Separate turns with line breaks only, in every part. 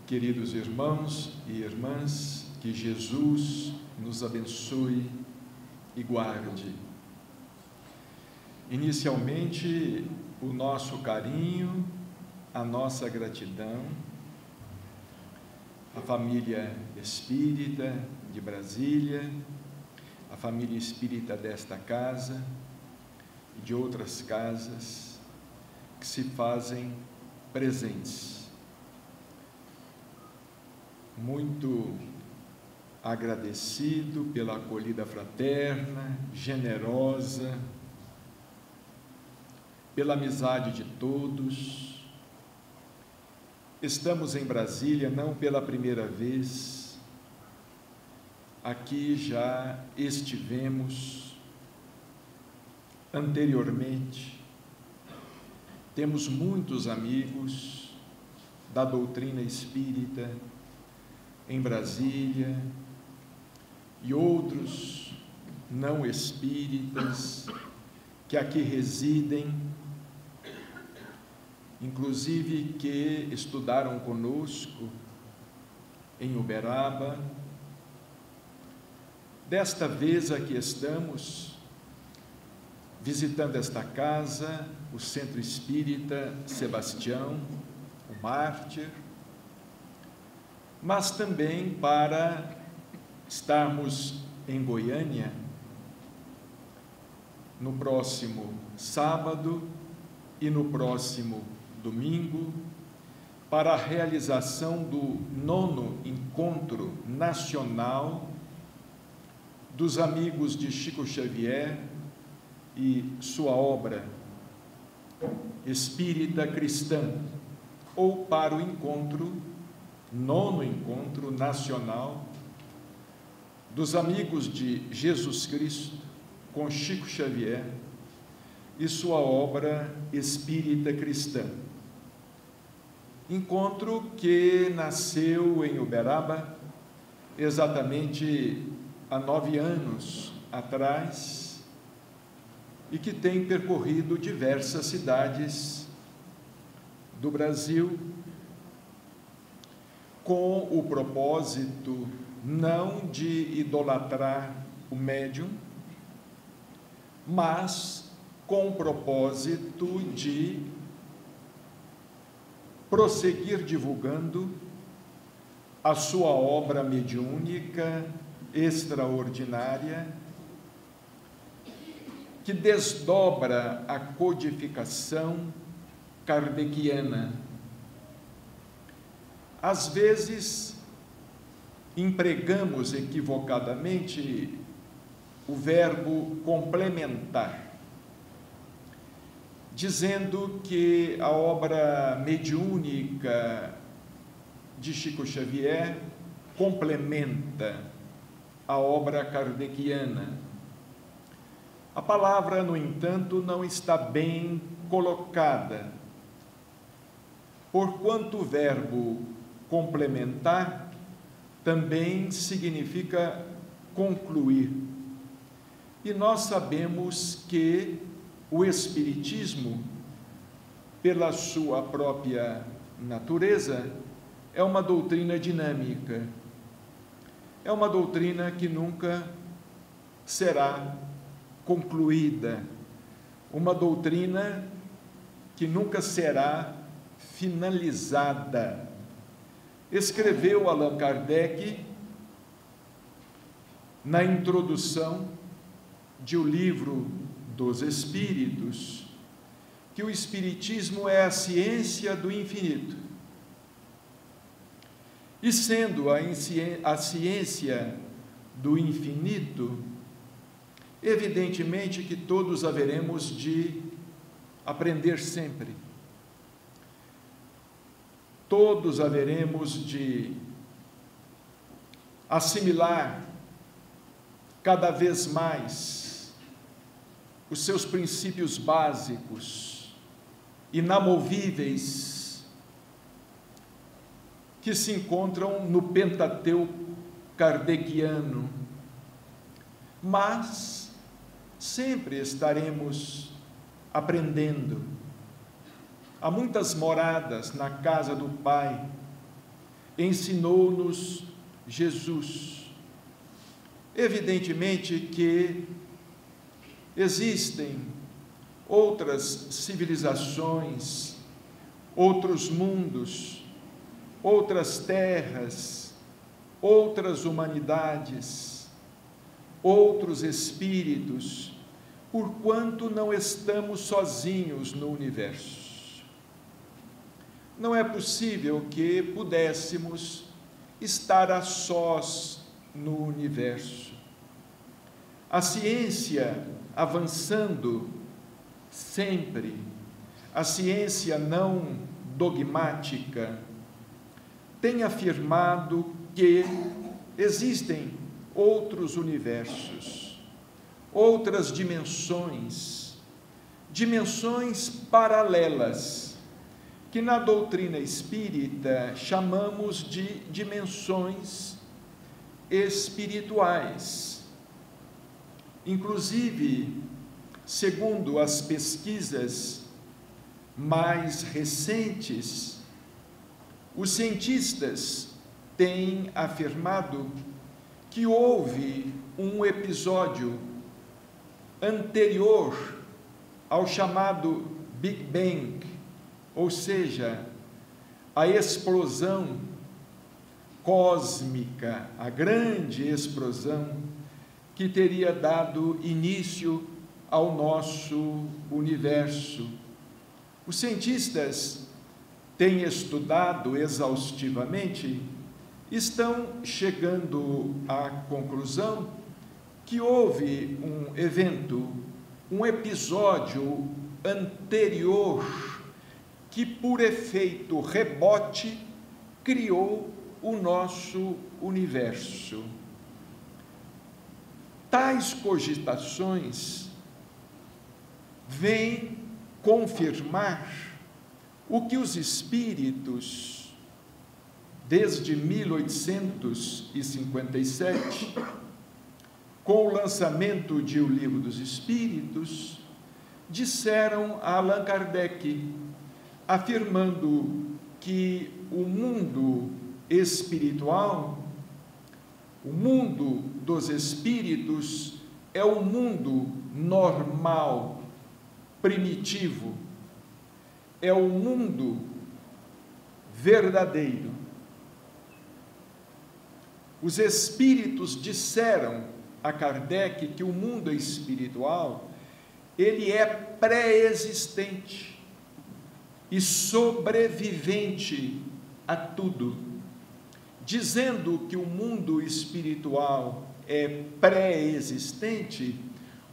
Queridos irmãos e irmãs, que Jesus nos abençoe e guarde. Inicialmente, o nosso carinho, a nossa gratidão à família espírita de Brasília, à família espírita desta casa e de outras casas que se fazem presentes. Muito agradecido pela acolhida fraterna, generosa, pela amizade de todos. Estamos em Brasília não pela primeira vez, aqui já estivemos anteriormente, temos muitos amigos da doutrina espírita em Brasília e outros não espíritas que aqui residem, inclusive que estudaram conosco em Uberaba. Desta vez aqui estamos visitando esta casa, o Centro Espírita Sebastião, o Mártir, mas também para estarmos em Goiânia no próximo sábado e no próximo domingo, para a realização do 9º Encontro Nacional dos Amigos de Chico Xavier e sua obra Espírita Cristã, ou para o 9º Encontro Nacional dos Amigos de Jesus Cristo com Chico Xavier e sua obra Espírita Cristã. Encontro que nasceu em Uberaba exatamente há 9 anos atrás e que tem percorrido diversas cidades do Brasil, com o propósito não de idolatrar o médium, mas com o propósito de prosseguir divulgando a sua obra mediúnica extraordinária, que desdobra a codificação kardeciana. Às vezes, empregamos equivocadamente o verbo complementar, dizendo que a obra mediúnica de Chico Xavier complementa a obra kardeciana. A palavra, no entanto, não está bem colocada, porquanto o verbo complementar também significa concluir. E nós sabemos que o Espiritismo, pela sua própria natureza, é uma doutrina dinâmica, é uma doutrina que nunca será concluída, uma doutrina que nunca será finalizada. Escreveu Allan Kardec, na introdução de O Livro dos Espíritos, que o Espiritismo é a ciência do infinito. E sendo a ciência do infinito, evidentemente que todos haveremos de aprender sempre. Todos haveremos de assimilar cada vez mais os seus princípios básicos, inamovíveis, que se encontram no Pentateuco kardeciano, mas sempre estaremos aprendendo. Há muitas moradas na casa do Pai, ensinou-nos Jesus. Evidentemente que existem outras civilizações, outros mundos, outras terras, outras humanidades, outros espíritos, porquanto não estamos sozinhos no universo. Não é possível que pudéssemos estar a sós no universo. A ciência avançando sempre, a ciência não dogmática, tem afirmado que existem outros universos, outras dimensões, dimensões paralelas, que na doutrina espírita chamamos de dimensões espirituais. Inclusive, segundo as pesquisas mais recentes, os cientistas têm afirmado que houve um episódio anterior ao chamado Big Bang, ou seja, a explosão cósmica, a grande explosão que teria dado início ao nosso universo. Os cientistas têm estudado exaustivamente, estão chegando à conclusão que houve um evento, um episódio anterior que, por efeito rebote, criou o nosso universo. Tais cogitações vêm confirmar o que os espíritos, desde 1857, com o lançamento de O Livro dos Espíritos, disseram a Allan Kardec, afirmando que o mundo espiritual, o mundo dos espíritos, é o mundo normal, primitivo, é o mundo verdadeiro. Os espíritos disseram a Kardec que o mundo espiritual, ele é pré-existente e sobrevivente a tudo. Dizendo que o mundo espiritual é pré-existente,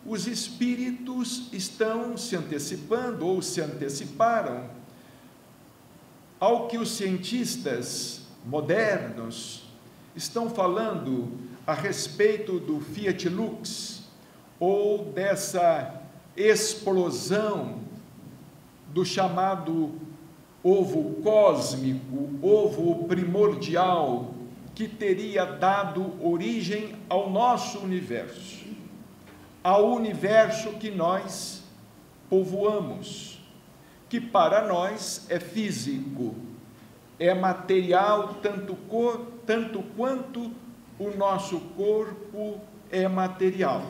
os espíritos estão se antecipando ou se anteciparam ao que os cientistas modernos estão falando a respeito do Fiat Lux, ou dessa explosão do chamado ovo cósmico, ovo primordial, que teria dado origem ao nosso universo, ao universo que nós povoamos, que para nós é físico, é material tanto quanto o nosso corpo é material.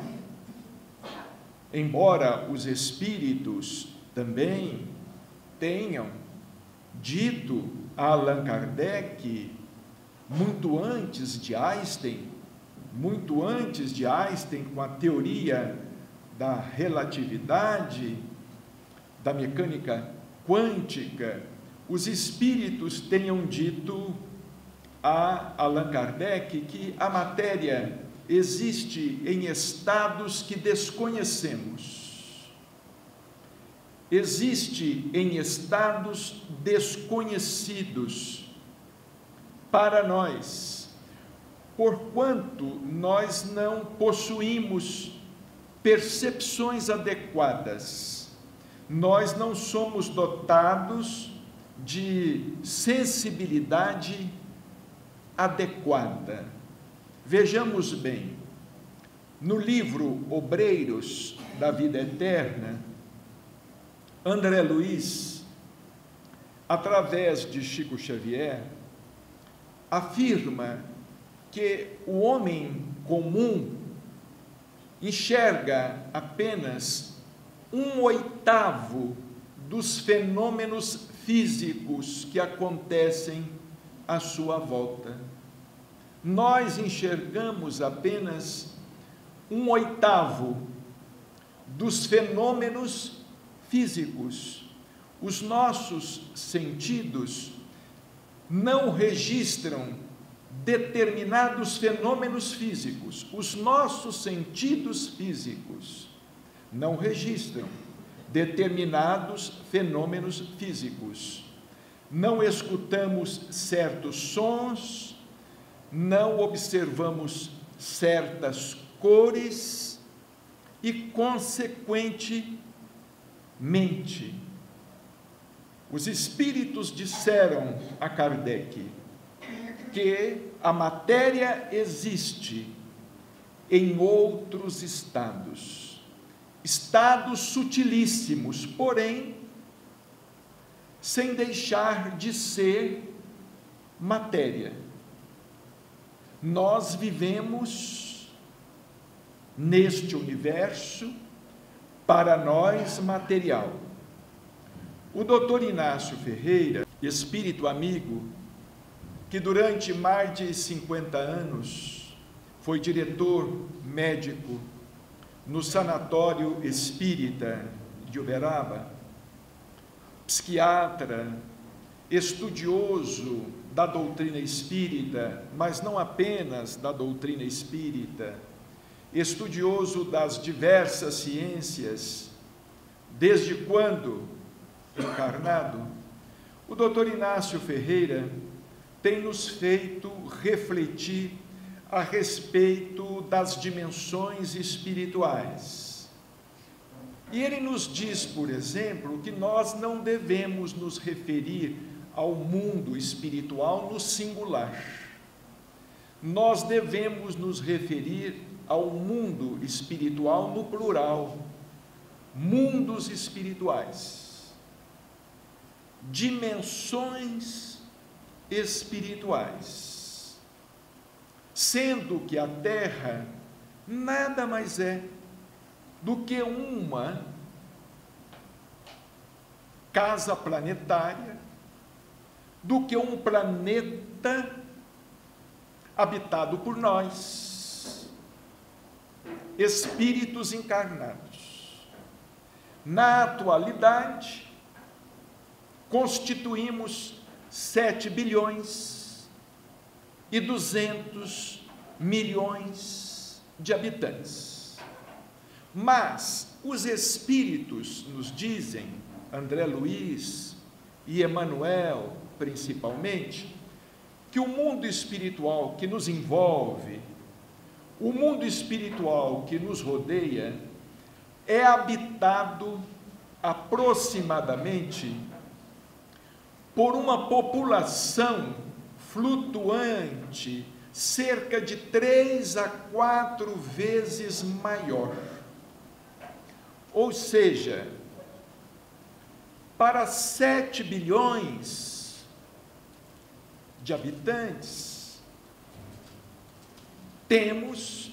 Embora os espíritos também tenham dito a Allan Kardec, muito antes de Einstein, com a teoria da relatividade, da mecânica quântica, os espíritos tenham dito a Allan Kardec que a matéria existe em estados que desconhecemos. Existe em estados desconhecidos para nós, porquanto nós não possuímos percepções adequadas, nós não somos dotados de sensibilidade adequada. Vejamos bem, no livro Obreiros da Vida Eterna, André Luiz, através de Chico Xavier, afirma que o homem comum enxerga apenas 1/8 dos fenômenos físicos que acontecem à sua volta. Nós enxergamos apenas 1/8 dos fenômenos físicos. Os nossos sentidos não registram determinados fenômenos físicos. Os nossos sentidos físicos não registram determinados fenômenos físicos. Não escutamos certos sons, não observamos certas cores e, consequentemente, os espíritos disseram a Kardec que a matéria existe em outros estados sutilíssimos, porém, sem deixar de ser matéria. Nós vivemos neste universo, para nós material. O Dr. Inácio Ferreira, espírito amigo, que durante mais de 50 anos foi diretor médico no Sanatório Espírita de Uberaba, psiquiatra, estudioso da doutrina espírita, mas não apenas da doutrina espírita, estudioso das diversas ciências, desde quando encarnado, o Dr. Inácio Ferreira tem nos feito refletir a respeito das dimensões espirituais. E ele nos diz, por exemplo, que nós não devemos nos referir ao mundo espiritual no singular. Nós devemos nos referir ao mundo espiritual no plural. Mundos espirituais. Dimensões espirituais. Sendo que a Terra nada mais é do que uma casa planetária, do que um planeta habitado por nós, espíritos encarnados. Na atualidade, constituímos 7 bilhões e 200 milhões de habitantes. Mas os espíritos nos dizem, André Luiz e Emmanuel principalmente, que o mundo espiritual que nos envolve, o mundo espiritual que nos rodeia, é habitado aproximadamente por uma população flutuante cerca de 3 a 4 vezes maior. Ou seja, para 7 bilhões de habitantes, temos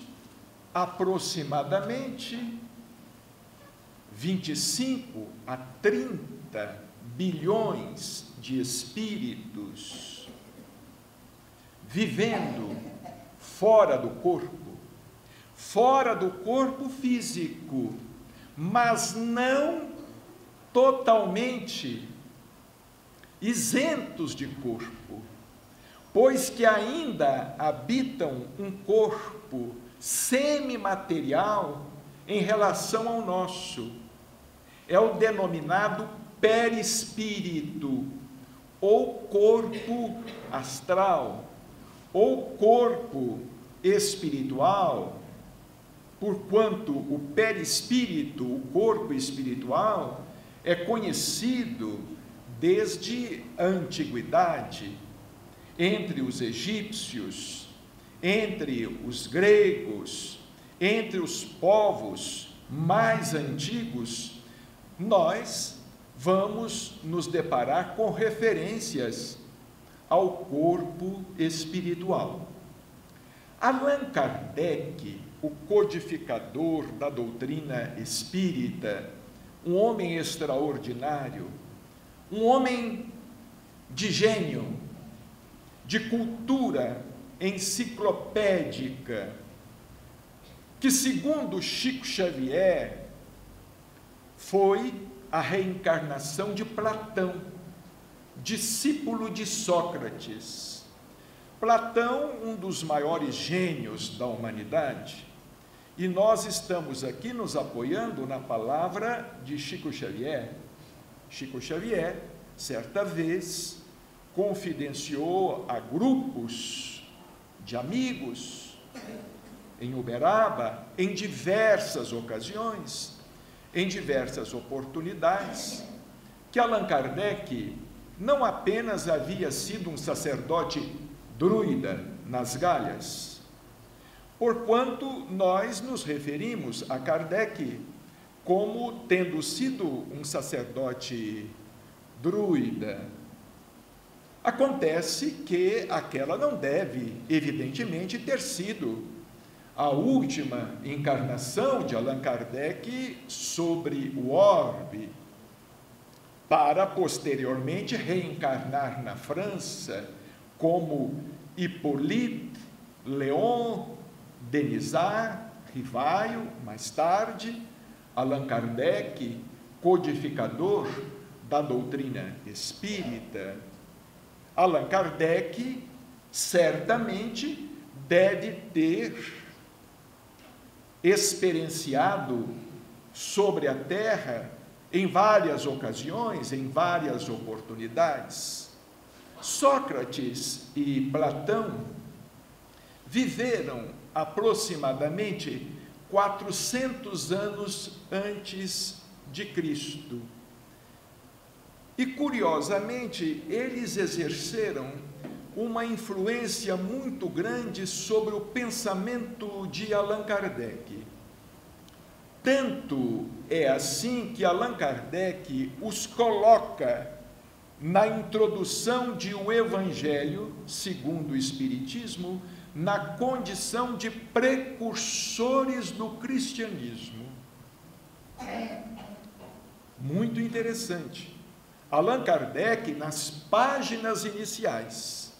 aproximadamente 25 a 30 bilhões de espíritos vivendo fora do corpo físico, mas não totalmente isentos de corpo, pois que ainda habitam um corpo semimaterial em relação ao nosso. É o denominado perispírito, ou corpo astral, ou corpo espiritual, porquanto o perispírito, o corpo espiritual, é conhecido desde a antiguidade, entre os egípcios, entre os gregos, entre os povos mais antigos. Nós vamos nos deparar com referências ao corpo espiritual. Allan Kardec, o codificador da doutrina espírita, um homem extraordinário, um homem de gênio, de cultura enciclopédica, que, segundo Chico Xavier, foi a reencarnação de Platão, discípulo de Sócrates. Platão, um dos maiores gênios da humanidade, e nós estamos aqui nos apoiando na palavra de Chico Xavier. Chico Xavier, certa vez, confidenciou a grupos de amigos em Uberaba, em diversas ocasiões, em diversas oportunidades, que Allan Kardec não apenas havia sido um sacerdote druida nas Galhas, porquanto nós nos referimos a Kardec como tendo sido um sacerdote druida. Acontece que aquela não deve, evidentemente, ter sido a última encarnação de Allan Kardec sobre o orbe, para posteriormente reencarnar na França como Hippolyte Léon Denisard Rivaio, mais tarde, Allan Kardec, codificador da doutrina espírita. Allan Kardec certamente deve ter experienciado sobre a Terra em várias ocasiões, em várias oportunidades. Sócrates e Platão viveram aproximadamente 400 anos antes de Cristo. E, curiosamente, eles exerceram uma influência muito grande sobre o pensamento de Allan Kardec. Tanto é assim que Allan Kardec os coloca na introdução de O Evangelho segundo o Espiritismo, na condição de precursores do cristianismo. Muito interessante. Allan Kardec, nas páginas iniciais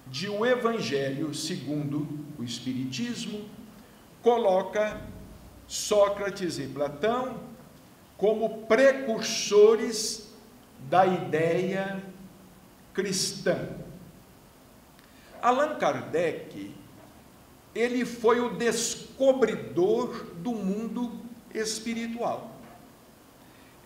de O Evangelho segundo o Espiritismo, coloca Sócrates e Platão como precursores da ideia cristã. Allan Kardec, ele foi o descobridor do mundo espiritual.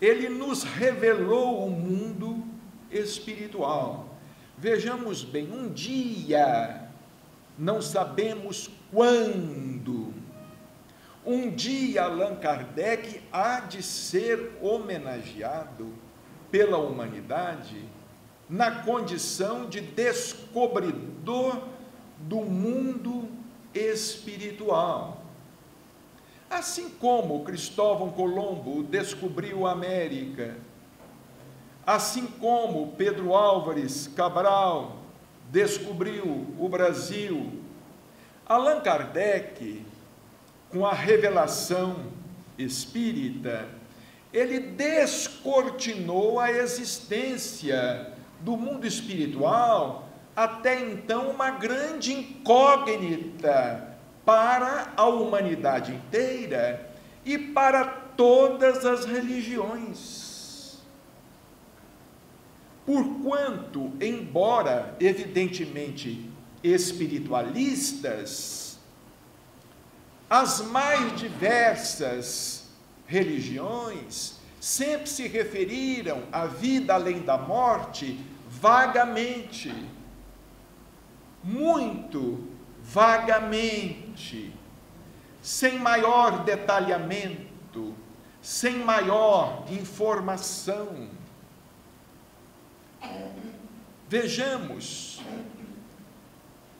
Ele nos revelou o mundo espiritual. Vejamos bem, um dia, não sabemos quando, um dia Allan Kardec há de ser homenageado pela humanidade na condição de descobridor do mundo espiritual. Assim como Cristóvão Colombo descobriu a América, assim como Pedro Álvares Cabral descobriu o Brasil, Allan Kardec, com a revelação espírita, ele descortinou a existência do mundo espiritual, até então uma grande incógnita para a humanidade inteira e para todas as religiões. Porquanto, embora evidentemente espiritualistas, as mais diversas religiões sempre se referiram à vida além da morte vagamente, muito vagamente, sem maior detalhamento, sem maior informação. Vejamos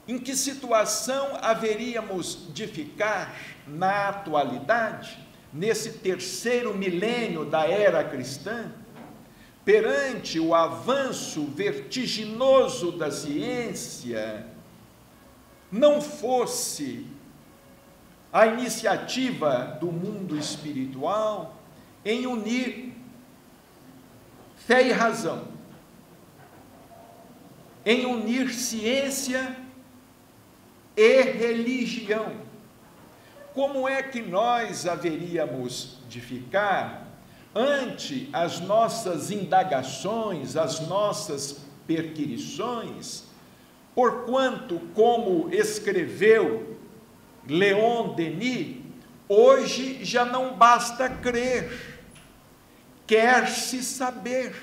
em que situação haveríamos de ficar na atualidade, nesse terceiro milênio da era cristã, perante o avanço vertiginoso da ciência, não fosse a iniciativa do mundo espiritual em unir fé e razão, em unir ciência e religião. Como é que nós haveríamos de ficar ante as nossas indagações, as nossas perquirições, porquanto, como escreveu Leon Denis, hoje já não basta crer, quer-se saber.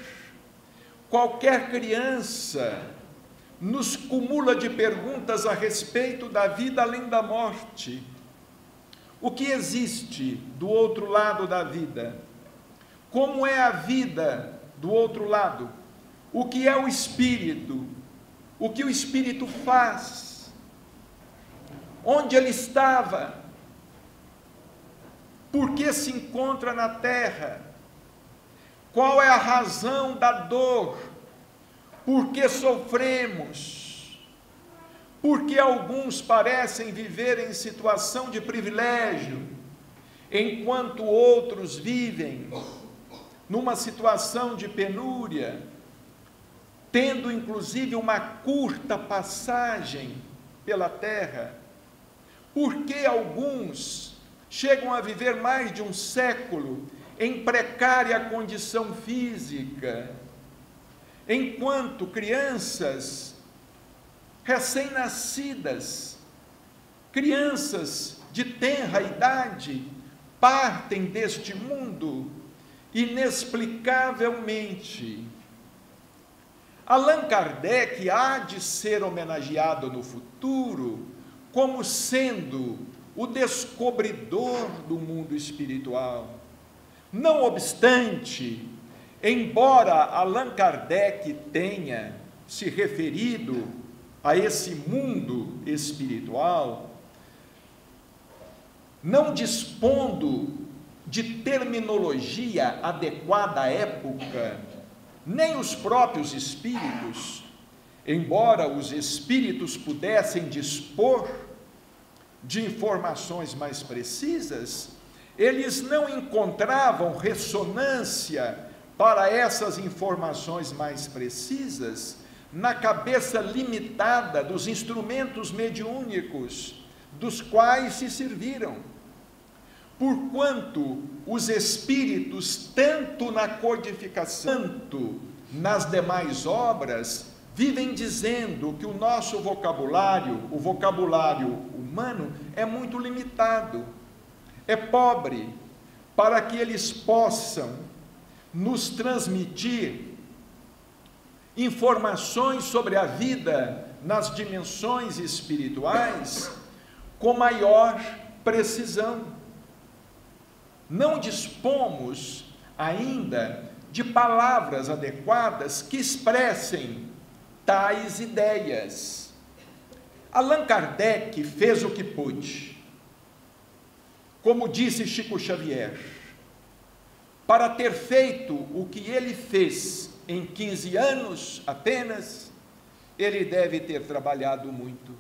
Qualquer criança nos cumula de perguntas a respeito da vida além da morte. O que existe do outro lado da vida? Como é a vida do outro lado? O que é o espírito? O que o espírito faz? Onde ele estava? Por que se encontra na terra? Qual é a razão da dor? Por que sofremos? Por que alguns parecem viver em situação de privilégio, enquanto outros vivem numa situação de penúria, tendo inclusive uma curta passagem pela terra? Por que alguns chegam a viver mais de um século em precária condição física, enquanto crianças recém-nascidas, crianças de tenra idade, partem deste mundo inexplicavelmente? Allan Kardec há de ser homenageado no futuro como sendo o descobridor do mundo espiritual. Não obstante, embora Allan Kardec tenha se referido a esse mundo espiritual, não dispondo de terminologia adequada à época, nem os próprios espíritos, embora os espíritos pudessem dispor de informações mais precisas, eles não encontravam ressonância para essas informações mais precisas na cabeça limitada dos instrumentos mediúnicos dos quais se serviram. Porquanto os espíritos, tanto na codificação, quanto nas demais obras, vivem dizendo que o nosso vocabulário, o vocabulário humano, é muito limitado, é pobre, para que eles possam nos transmitir informações sobre a vida nas dimensões espirituais com maior precisão. Não dispomos ainda de palavras adequadas que expressem tais ideias. Allan Kardec fez o que pôde. Como disse Chico Xavier, para ter feito o que ele fez em 15 anos apenas, ele deve ter trabalhado muito.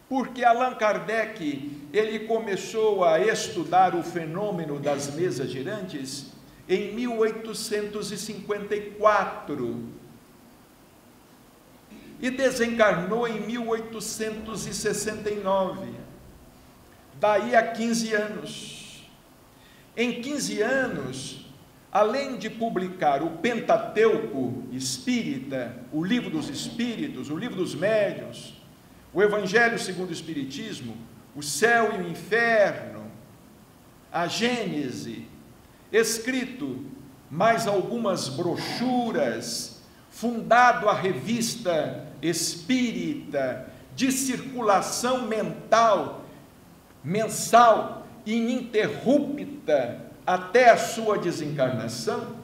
Porque Allan Kardec, ele começou a estudar o fenômeno das mesas girantes em 1854 e desencarnou em 1869, daí a 15 anos. Em 15 anos, além de publicar o Pentateuco Espírita, o Livro dos Espíritos, o Livro dos Médiuns, o Evangelho segundo o Espiritismo, o Céu e o Inferno, a Gênese, escrito mais algumas brochuras, fundado a Revista Espírita, de circulação mensal, ininterrupta, até a sua desencarnação,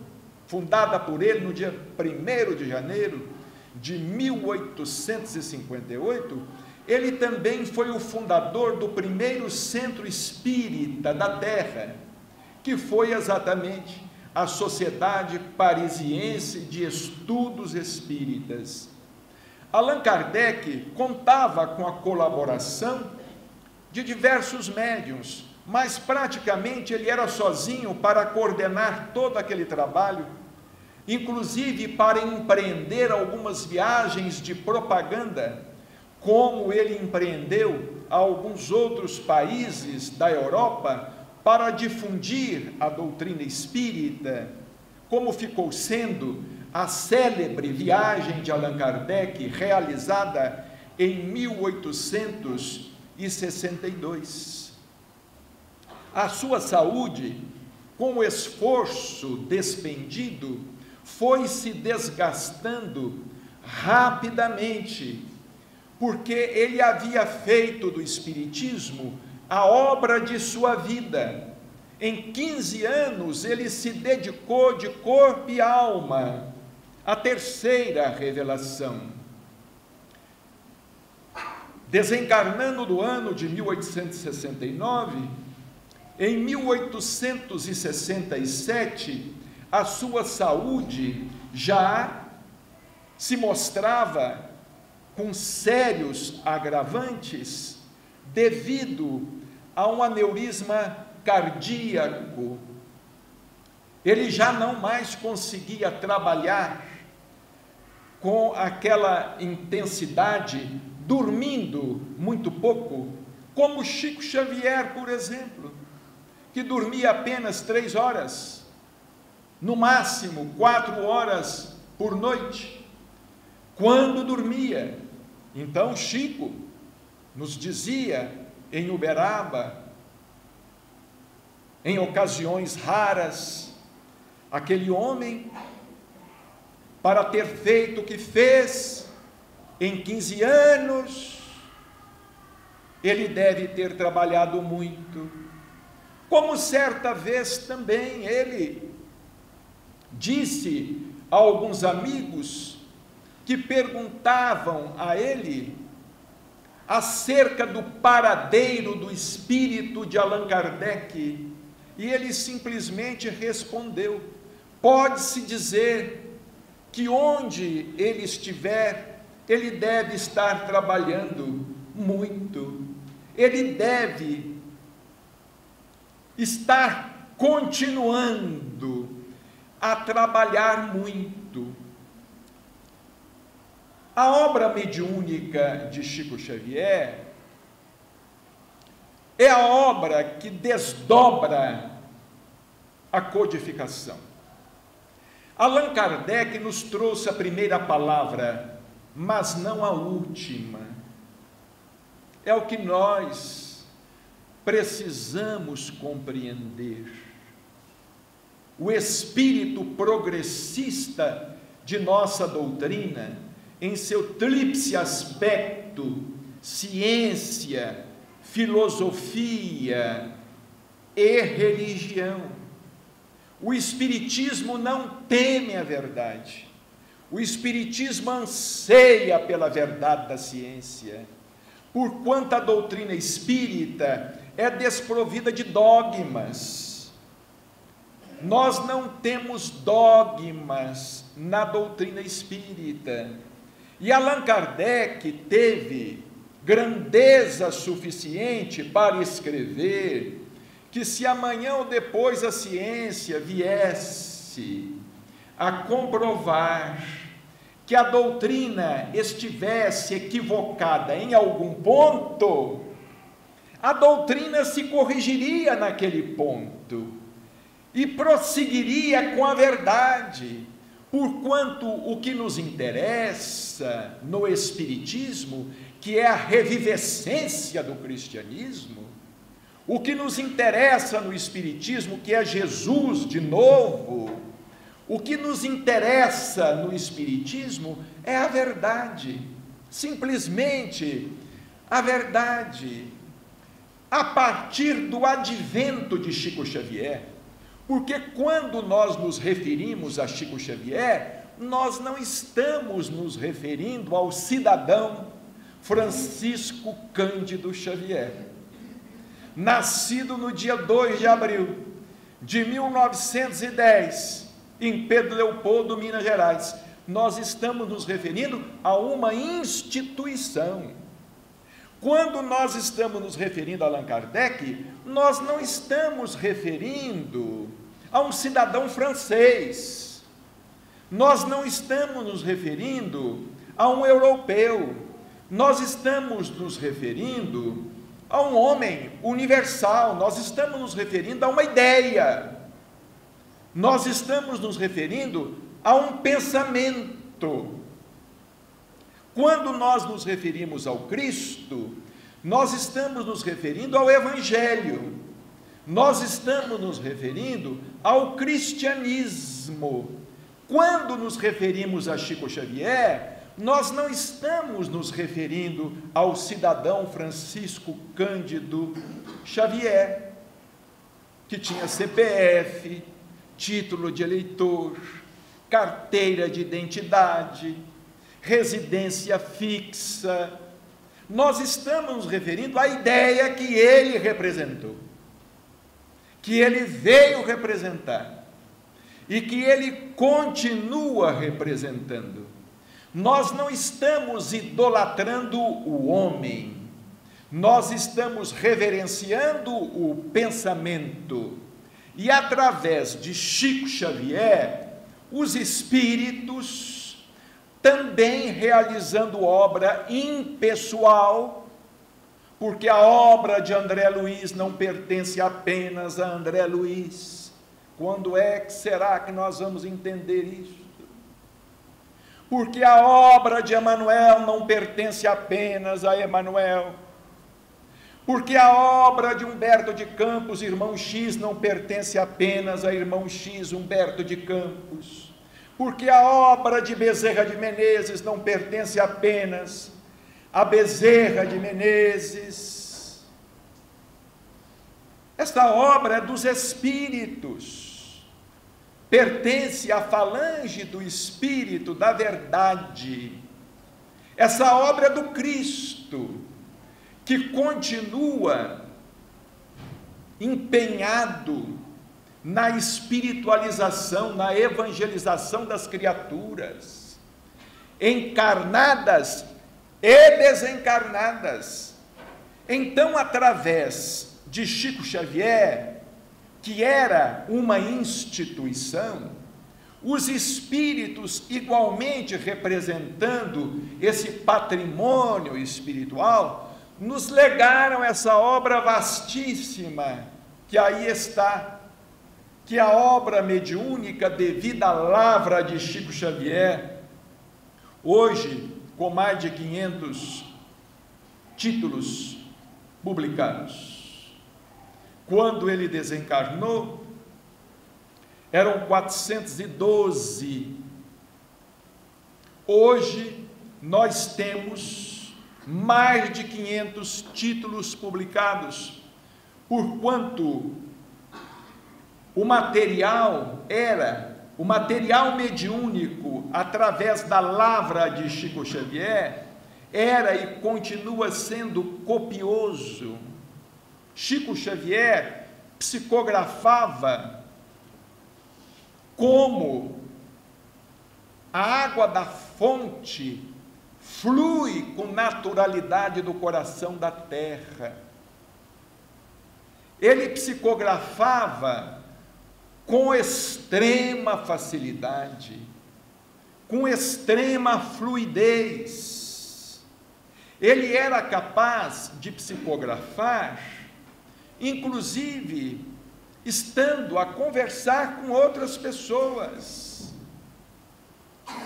fundada por ele no dia 1º de janeiro de 1858, ele também foi o fundador do primeiro centro espírita da Terra, que foi exatamente a Sociedade Parisiense de Estudos Espíritas. Allan Kardec contava com a colaboração de diversos médiuns, mas praticamente ele era sozinho para coordenar todo aquele trabalho, inclusive para empreender algumas viagens de propaganda, como ele empreendeu a alguns outros países da Europa para difundir a doutrina espírita, como ficou sendo a célebre viagem de Allan Kardec, realizada em 1862. A sua saúde, com o esforço despendido, foi se desgastando rapidamente, porque ele havia feito do Espiritismo a obra de sua vida. Em 15 anos, ele se dedicou de corpo e alma à terceira revelação. Desencarnando no ano de 1869, em 1867, a sua saúde já se mostrava com sérios agravantes devido a um aneurisma cardíaco. Ele já não mais conseguia trabalhar com aquela intensidade, dormindo muito pouco, como Chico Xavier, por exemplo, que dormia apenas 3 horas, no máximo 4 horas por noite, quando dormia. Então Chico nos dizia em Uberaba, em ocasiões raras, aquele homem, para ter feito o que fez em 15 anos, ele deve ter trabalhado muito. Como certa vez também ele disse a alguns amigos que perguntavam a ele acerca do paradeiro do espírito de Allan Kardec, e ele simplesmente respondeu: pode-se dizer que onde ele estiver, ele deve estar trabalhando muito, ele deve estar continuando a trabalhar muito. A obra mediúnica de Chico Xavier é a obra que desdobra a codificação. Allan Kardec nos trouxe a primeira palavra, mas não a última. É o que nós precisamos compreender. O espírito progressista de nossa doutrina, em seu tríplice aspecto, ciência, filosofia e religião. O Espiritismo não teme a verdade. O Espiritismo anseia pela verdade da ciência, porquanto a doutrina espírita é desprovida de dogmas. Nós não temos dogmas na doutrina espírita. E Allan Kardec teve grandeza suficiente para escrever que se amanhã ou depois a ciência viesse a comprovar que a doutrina estivesse equivocada em algum ponto, a doutrina se corrigiria naquele ponto e prosseguiria com a verdade, porquanto o que nos interessa no Espiritismo, que é a revivescência do cristianismo, o que nos interessa no Espiritismo, que é Jesus de novo, o que nos interessa no Espiritismo é a verdade, simplesmente a verdade. A partir do advento de Chico Xavier, porque quando nós nos referimos a Chico Xavier, nós não estamos nos referindo ao cidadão Francisco Cândido Xavier, nascido no dia 2 de abril de 1910, em Pedro Leopoldo, Minas Gerais. Nós estamos nos referindo a uma instituição. Quando nós estamos nos referindo a Allan Kardec, nós não estamos referindo a um cidadão francês, nós não estamos nos referindo a um europeu, nós estamos nos referindo a um homem universal, nós estamos nos referindo a uma ideia, nós estamos nos referindo a um pensamento. Quando nós nos referimos ao Cristo, nós estamos nos referindo ao Evangelho, nós estamos nos referindo ao cristianismo. Quando nos referimos a Chico Xavier, nós não estamos nos referindo ao cidadão Francisco Cândido Xavier, que tinha CPF, título de eleitor, carteira de identidade, residência fixa. Nós estamos nos referindo à ideia que ele representou, que ele veio representar e que ele continua representando. Nós não estamos idolatrando o homem, nós estamos reverenciando o pensamento. E através de Chico Xavier, os espíritos, também realizando obra impessoal, porque a obra de André Luiz não pertence apenas a André Luiz. Quando é que será que nós vamos entender isso? Porque a obra de Emmanuel não pertence apenas a Emmanuel. Porque a obra de Humberto de Campos, irmão X, não pertence apenas a irmão X, Humberto de Campos. Porque a obra de Bezerra de Menezes não pertence apenas a Bezerra de Menezes. Esta obra é dos espíritos, pertence à falange do Espírito da verdade. Essa obra é do Cristo, que continua empenhado na espiritualização, na evangelização das criaturas, encarnadas e desencarnadas. Então, através de Chico Xavier, que era uma instituição, os espíritos, igualmente representando esse patrimônio espiritual, nos legaram essa obra vastíssima que aí está, que é a obra mediúnica devida à lavra de Chico Xavier, hoje com mais de 500 títulos publicados. Quando ele desencarnou, eram 412. Hoje nós temos mais de 500 títulos publicados, porquanto o material mediúnico, através da lavra de Chico Xavier, era e continua sendo copioso. Chico Xavier psicografava como a água da fonte flui com naturalidade do coração da terra. Ele psicografava com extrema facilidade, com extrema fluidez. Ele era capaz de psicografar, inclusive estando a conversar com outras pessoas.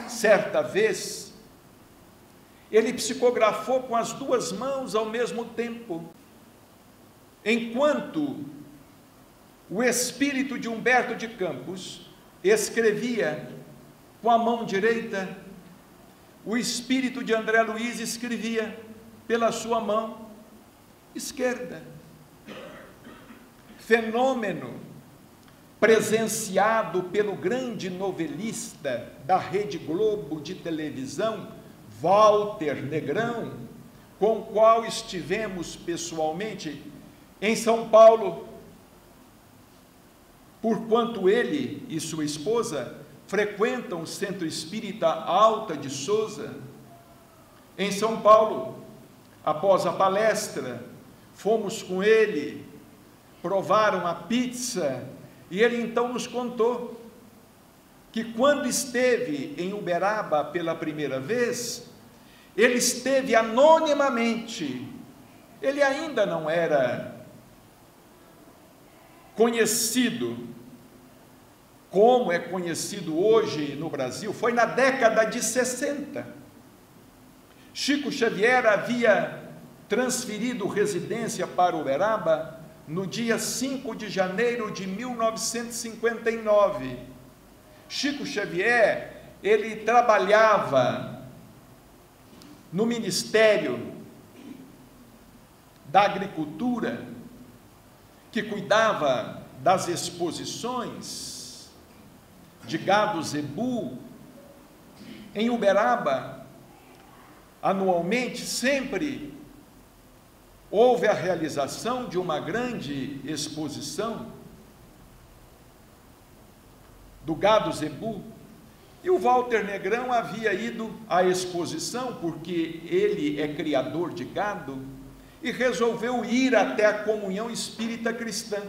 Certa vez, ele psicografou com as duas mãos ao mesmo tempo, enquanto o espírito de Humberto de Campos escrevia com a mão direita, o espírito de André Luiz escrevia pela sua mão esquerda. Fenômeno presenciado pelo grande novelista da Rede Globo de televisão, Walter Negrão, com o qual estivemos pessoalmente em São Paulo, porquanto ele e sua esposa frequentam o Centro Espírita Alta de Souza, em São Paulo. Após a palestra, fomos com ele, provaram a pizza, e ele então nos contou que quando esteve em Uberaba pela primeira vez, ele esteve anonimamente, ele ainda não era conhecido como é conhecido hoje no Brasil, foi na década de 60. Chico Xavier havia transferido residência para Uberaba no dia 5 de janeiro de 1959. Chico Xavier, ele trabalhava no Ministério da Agricultura, que cuidava das exposições de gado zebu em Uberaba. Anualmente, sempre houve a realização de uma grande exposição do gado zebu, e o Walter Negrão havia ido à exposição, porque ele é criador de gado, e resolveu ir até a comunhão espírita cristã.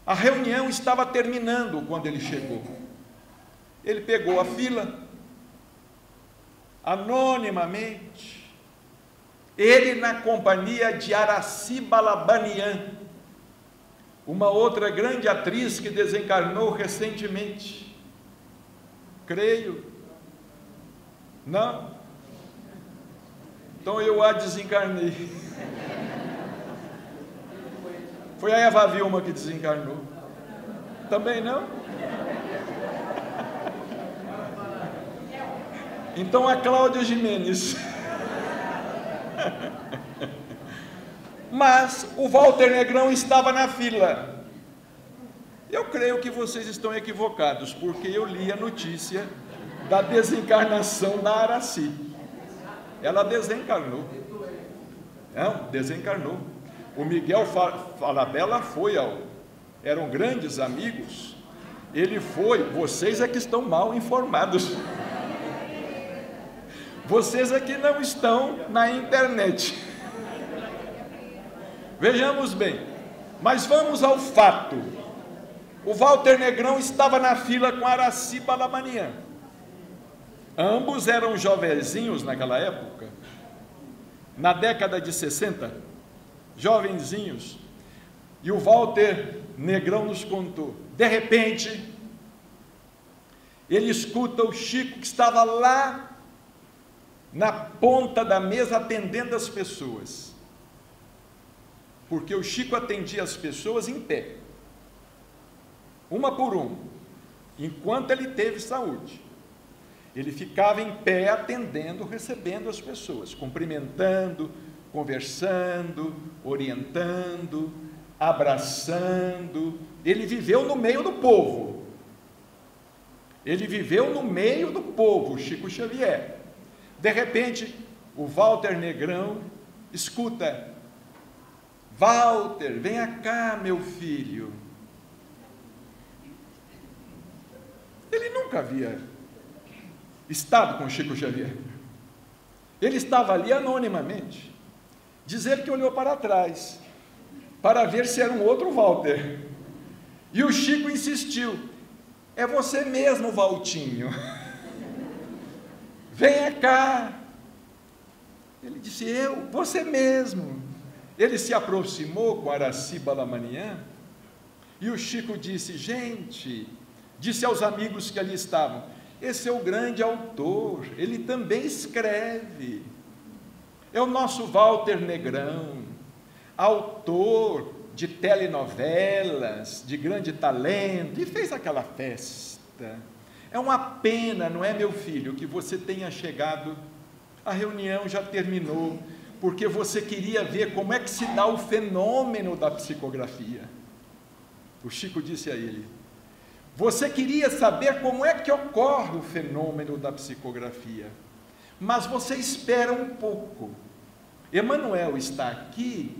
A reunião estava terminando quando ele chegou. Ele pegou a fila, anonimamente, ele na companhia de Araci Balabanian, uma outra grande atriz que desencarnou recentemente. Creio. Não? Então eu a desencarnei. Foi a Eva Vilma que desencarnou. Também não? Então a Cláudia Gimenez. Mas o Walter Negrão estava na fila. Eu creio que vocês estão equivocados, porque eu li a notícia da desencarnação da Araci. Ela desencarnou. Não, desencarnou. O Miguel Falabella foi eram grandes amigos. Ele foi, vocês é que estão mal informados. Vocês é que não estão na internet. Vejamos bem, mas vamos ao fato. O Walter Negrão estava na fila com Araci Balabanian. Ambos eram jovenzinhos naquela época, na década de 60, jovenzinhos. E o Walter Negrão nos contou, de repente, ele escuta o Chico, que estava lá na ponta da mesa atendendo as pessoas, porque o Chico atendia as pessoas em pé, uma por uma, enquanto ele teve saúde. Ele ficava em pé atendendo, recebendo as pessoas, cumprimentando, conversando, orientando, abraçando. Ele viveu no meio do povo. Ele viveu no meio do povo, Chico Xavier. De repente, o Walter Negrão escuta: Walter, venha cá, meu filho. Ele nunca havia estado com Chico Xavier. Ele estava ali anonimamente. Dizer que olhou para trás, para ver se era um outro Walter. E o Chico insistiu: é você mesmo, Valtinho. Venha cá. Ele disse: eu, você mesmo. Ele se aproximou com Araci Balabanian, e o Chico disse: gente, disse aos amigos que ali estavam, esse é o grande autor, ele também escreve. É o nosso Walter Negrão, autor de telenovelas, de grande talento, e fez aquela festa. É uma pena, não é, meu filho, que você tenha chegado, a reunião já terminou, porque você queria ver como é que se dá o fenômeno da psicografia. O Chico disse a ele: você queria saber como é que ocorre o fenômeno da psicografia, mas você espera um pouco. Emmanuel está aqui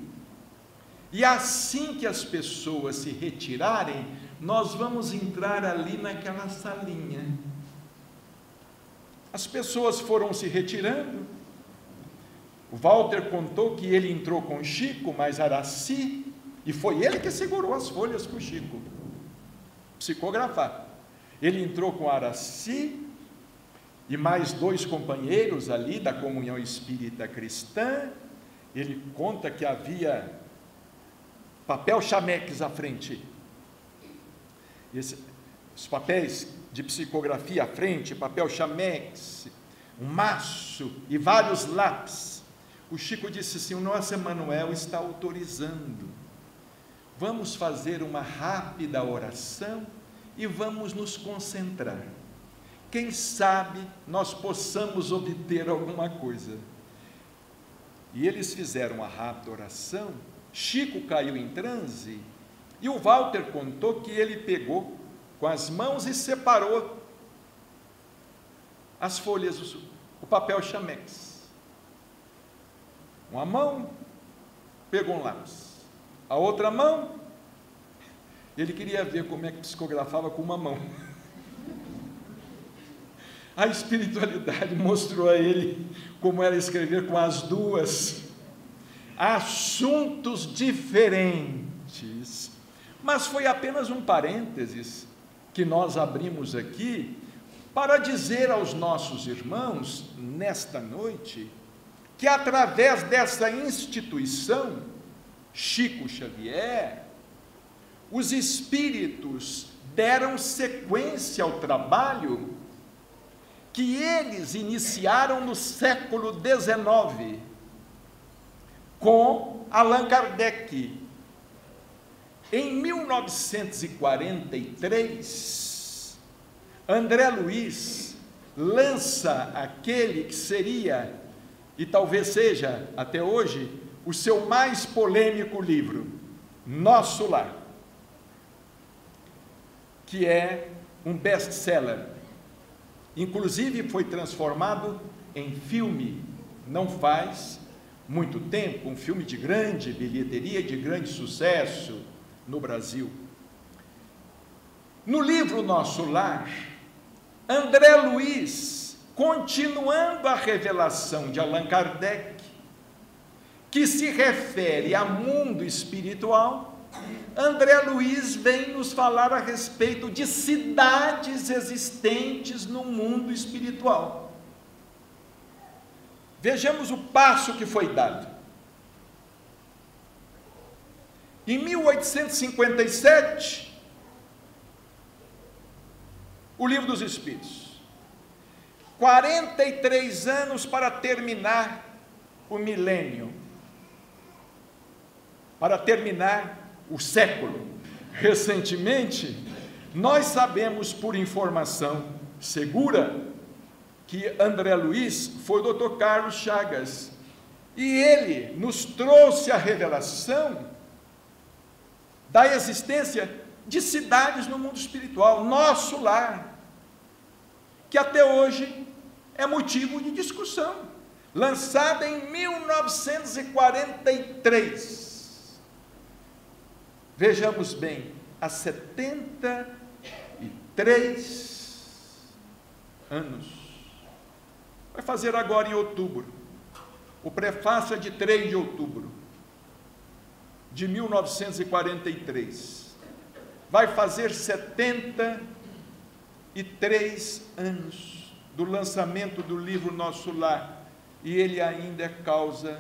E assim que as pessoas se retirarem, nós vamos entrar ali naquela salinha. As pessoas foram se retirando. O Walter contou que ele entrou com o Chico, mas Araci, e foi ele que segurou as folhas para o Chico psicografar. Ele entrou com Araci e mais 2 companheiros ali da Comunhão Espírita Cristã. Ele conta que havia papel chamex à frente. Os papéis de psicografia à frente, papel chamex, um maço e vários lápis. O Chico disse assim: o nosso Emmanuel está autorizando. Vamos fazer uma rápida oração e vamos nos concentrar. Quem sabe nós possamos obter alguma coisa. E eles fizeram uma rápida oração. Chico caiu em transe e o Walter contou que ele pegou com as mãos e separou as folhas, o papel chamex. Uma mão pegou um lápis, a outra mão, ele queria ver como é que psicografava com uma mão. A espiritualidade mostrou a ele como era escrever com as duas. Assuntos diferentes, mas foi apenas um parênteses que nós abrimos aqui para dizer aos nossos irmãos nesta noite que através dessa instituição Chico Xavier, os espíritos deram sequência ao trabalho que eles iniciaram no século XIX com Allan Kardec. Em 1943, André Luiz lança aquele que seria, e talvez seja até hoje, o seu mais polêmico livro, Nosso Lar, que é um best-seller. Inclusive foi transformado em filme, não faz muito tempo, um filme de grande bilheteria, de grande sucesso no Brasil. No livro Nosso Lar, André Luiz, continuando a revelação de Allan Kardec, que se refere a mundo espiritual, André Luiz vem nos falar a respeito de cidades existentes no mundo espiritual. Vejamos o passo que foi dado. Em 1857, o Livro dos Espíritos. 43 anos para terminar o milênio, para terminar o século. Recentemente, nós sabemos por informação segura que André Luiz foi o Dr. Carlos Chagas, e ele nos trouxe a revelação da existência de cidades no mundo espiritual, Nosso Lar, que até hoje é motivo de discussão, lançada em 1943. Vejamos bem, há 73 anos. Vai fazer agora em outubro. O prefácio é de 3 de outubro de 1943. Vai fazer 73 anos do lançamento do livro Nosso Lar, e ele ainda é causa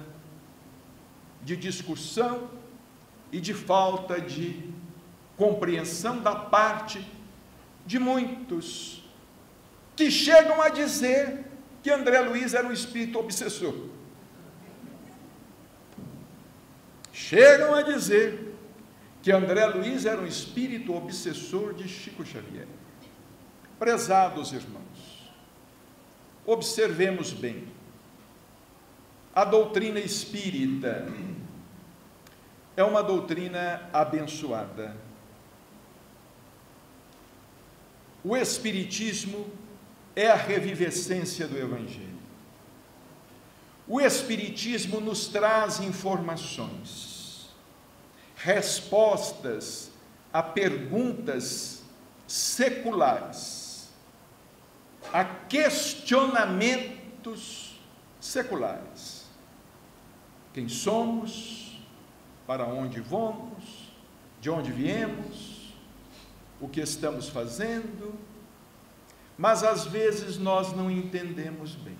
de discussão e de falta de compreensão da parte de muitos que chegam a dizer que André Luiz era um espírito obsessor. Chegam a dizer que André Luiz era um espírito obsessor de Chico Xavier. Prezados irmãos, observemos bem. A doutrina espírita é uma doutrina abençoada. O Espiritismo é a revivescência do Evangelho. O Espiritismo nos traz informações. respostas a perguntas seculares, a questionamentos seculares. Quem somos? Para onde vamos? De onde viemos? O que estamos fazendo? Mas às vezes nós não entendemos bem.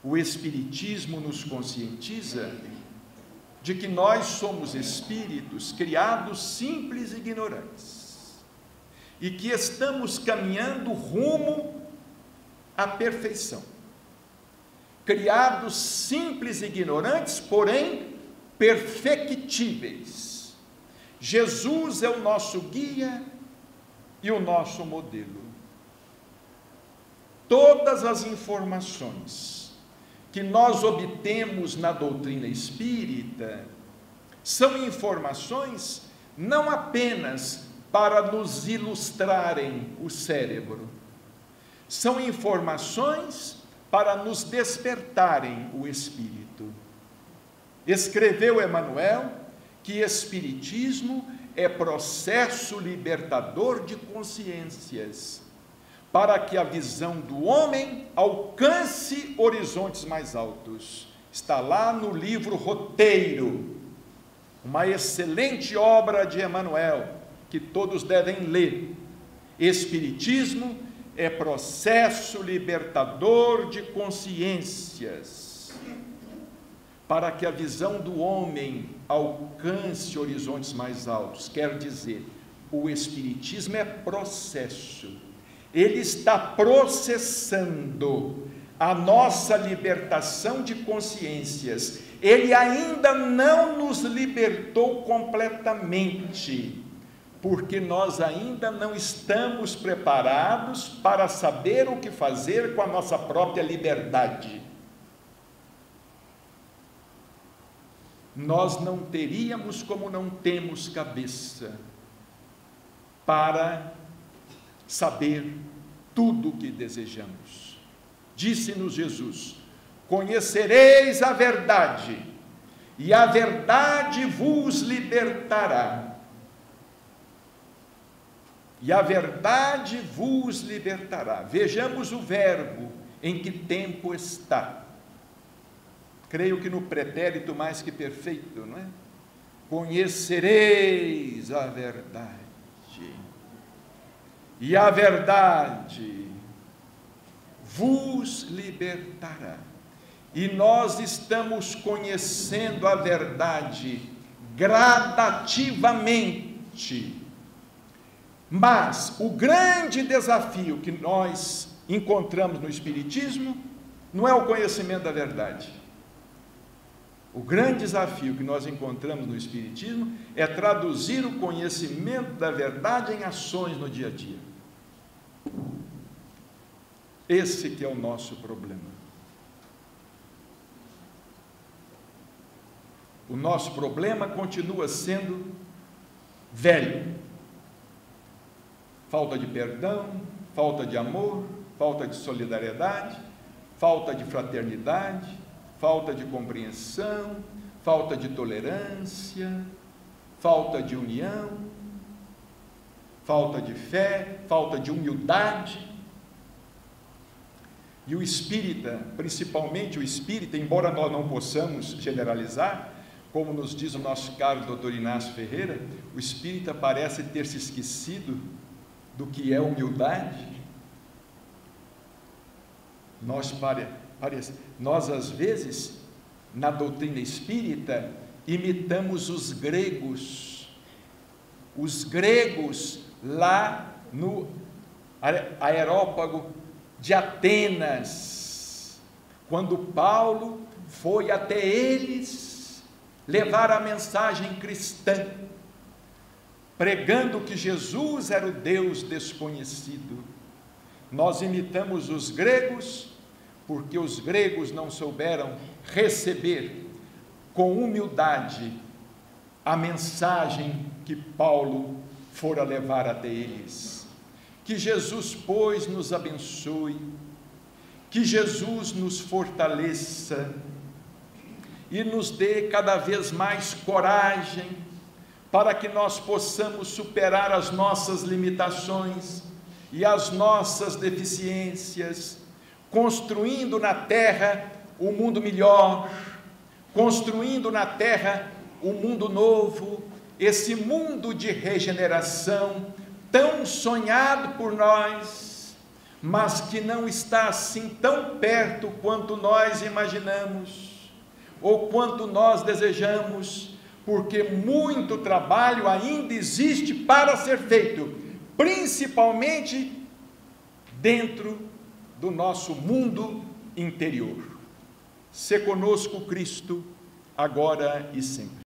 O Espiritismo nos conscientiza de que nós somos espíritos criados simples e ignorantes, e que estamos caminhando rumo à perfeição. Criados simples e ignorantes, porém perfectíveis. Jesus é o nosso guia e o nosso modelo. Todas as informações que nós obtemos na doutrina espírita são informações não apenas para nos ilustrarem o cérebro, são informações para nos despertarem o espírito. Escreveu Emmanuel que espiritismo é processo libertador de consciências, para que a visão do homem alcance horizontes mais altos. Está lá no livro Roteiro, uma excelente obra de Emmanuel, que todos devem ler. Espiritismo é processo libertador de consciências, para que a visão do homem alcance horizontes mais altos. Quer dizer, o Espiritismo é processo. Ele está processando a nossa libertação de consciências. Ele ainda não nos libertou completamente, porque nós ainda não estamos preparados para saber o que fazer com a nossa própria liberdade. Nós não teríamos, como não temos, cabeça para saber tudo o que desejamos. Disse-nos Jesus: conhecereis a verdade, e a verdade vos libertará. E a verdade vos libertará. Vejamos o verbo, em que tempo está. Creio que no pretérito mais que perfeito, não é? Conhecereis a verdade, e a verdade vos libertará. E nós estamos conhecendo a verdade gradativamente. Mas o grande desafio que nós encontramos no Espiritismo não é o conhecimento da verdade. O grande desafio que nós encontramos no Espiritismo é traduzir o conhecimento da verdade em ações no dia a dia. Esse que é o nosso problema. O nosso problema continua sendo velho. Falta de perdão, falta de amor, falta de solidariedade, falta de fraternidade, falta de compreensão, falta de tolerância, falta de união, falta de fé, falta de humildade. E o espírita, principalmente o espírita, embora nós não possamos generalizar, como nos diz o nosso caro doutor Inácio Ferreira, o espírita parece ter se esquecido do que é humildade. Nós às vezes, na doutrina espírita, imitamos os gregos lá no Areópago de Atenas, quando Paulo foi até eles levar a mensagem cristã, pregando que Jesus era o Deus desconhecido. Nós imitamos os gregos, porque os gregos não souberam receber com humildade a mensagem que Paulo fora levar até eles. Que Jesus, pois, nos abençoe, que Jesus nos fortaleça e nos dê cada vez mais coragem para que nós possamos superar as nossas limitações e as nossas deficiências, construindo na terra um mundo melhor, construindo na terra um mundo novo, esse mundo de regeneração tão sonhado por nós, mas que não está assim tão perto quanto nós imaginamos, ou quanto nós desejamos, porque muito trabalho ainda existe para ser feito, principalmente dentro do nosso mundo interior. Se conosco Cristo, agora e sempre.